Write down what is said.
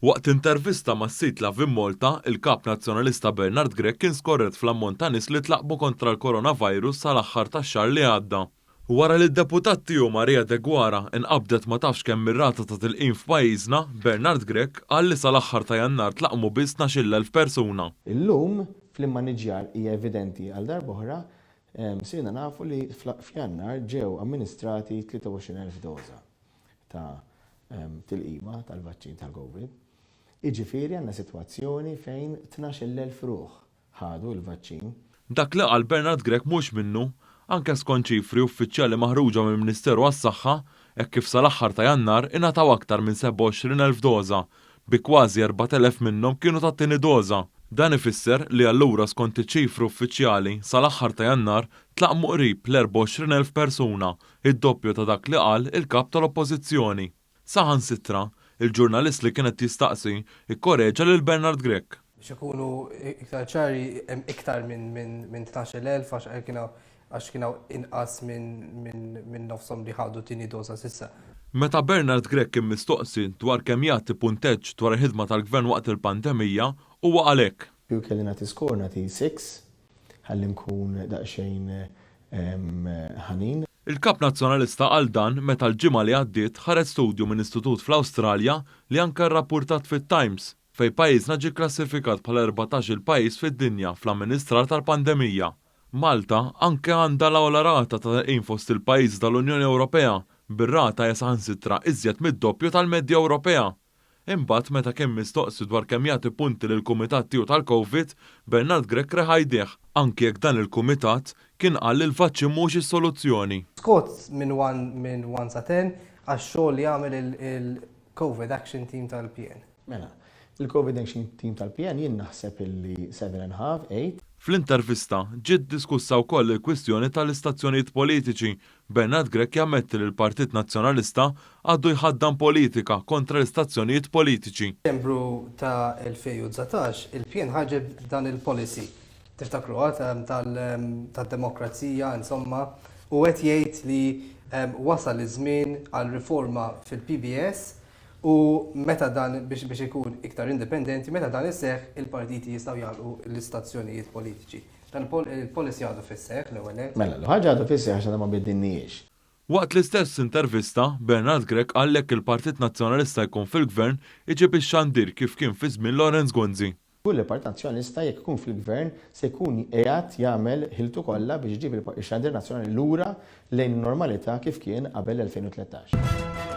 Waqt intervista ma' sit Love Malta, il-kap nazzjonalista Bernard Grech kien skorret fl-ammont ta' nies li tlaqbu kontra l-coronavirus sal-aħħar tax-xahar li għadda. Wara li d-deputat tiegħu Maria De Guara inqabdet ma tafx kemm ir-rata ta' tilqim f'pajjiżna, Bernard Grech qal li sal-aħħar ta' Jannar tlaqmu biss 12,000 persuna. Illum fl-immaniġjar hija evidenti għal darb'oħra sirna nafu li f'Jannar ġew amministrati 23,000 doża ta' tilqima tal-vaċċin tal-Covid. Iġifieri għandna sitwazzjoni fejn 12,000 ruħ ħadu l-vaċċin. Dak li qal Bernard Grech mhux minnu, anke skont ċifri uffiċjali maħruġa mill-Ministeru għas-Saħħa, hekk kif sal-aħħar ta' Jannar ingħataw aktar minn 27,000 doża, bi kważi 4,000 minnhom kienu tat-tieni doża. Dan ifisser li allura skont iċ-ċifru uffiċjali sal-aħħar ta' Jannar tlaqmu qrib l-24,000 persuna, id-doppju ta' dak li qal il-kap tal-Oppożizzjoni. Saħansitra, il-ġurnalist li kienet jistaqsi ikkoreġa lil Bernard Grech. Biex ikunu iktar ċari hemm iktar minn 12,000 għax kienu inqas minn nofshom li ħadu tieni doża s'issa. Meta Bernard Grech kien mistoqsi dwar kemm jagħti punteġġ dwar il-ħidma tal-Gvern waqt il-pandemija, huwa għalhekk. Jew kelli nagħti skor nagħti 6 ħalli nkun daqsxejn ħanin. Il-kap nazzjonalista għal dan meta l-ġimgħa li għaddiet ħareġ studju minn istitut fl-Awstralja li anke rrappurtat fit-Times fejn pajjiżna ġie klassifikat bħala 14-il pajjiż fid-dinja fl-amministrar tal-pandemija. Malta anke għandha l-ewwel rata ta' tilqim fost il-pajjiżi tal-Unjoni Ewropea, bir-rata hija saħansitra iżjed mid-doppju tal-medja Ewropea. Imbagħad meta kien mistoqsi dwar kemm jagħti punti lill-kumitat tiegħu tal-Covid, Bernard Grech reħa jdeh, anke jekk dan il-kumitat kien qal li l-vaċċin mhux is-soluzzjoni. Skott minn 1 sa 10 għax-xogħol li jagħmel il-COVID Action Team tal-PN. Mela, il-COVID Action Team tal-PN jien naħseb illi 7.5, 8. Fl-intervista ġiet diskussa wkoll il-kwistjoni tal-istazzjonijiet politiċi. Bernard Grech jammetti li l-Partit Nazzjonalista għaddu jħaddan politika kontra l-istazzjonijiet politiċi. Ċembru ta' 2019 il-PN ħarġeb dan il-policy tiftakru tal-demokrazija insomma u qed jgħid li wasal iż-żmien għal riforma fil-PBS u meta dan biex ikun iktar indipendenti, meta dan isseħħ il-partiti jistgħu jagħlqu l-istazzjonijiet politiċi. Dan il-policy għadu fis-seħħ l-ewwel. Mela, l-ħaġa għadu fis-seħħ għax ma biddinniex. Waqt l-istess intervista, Bernard Grech qal jekk il-Partit Nazzjonalista jkun fil-Gvern iġib ix-xandir kif kien fi żmien Lawrence Gonzi. Kull il-Partit Nazzjonalista jekk ikun fil-Gvern se jkun qiegħed jagħmel ħiltu kollha biex iġib ix-xandir nazzjonali lura lejn in-normalità kif kien qabel 2013.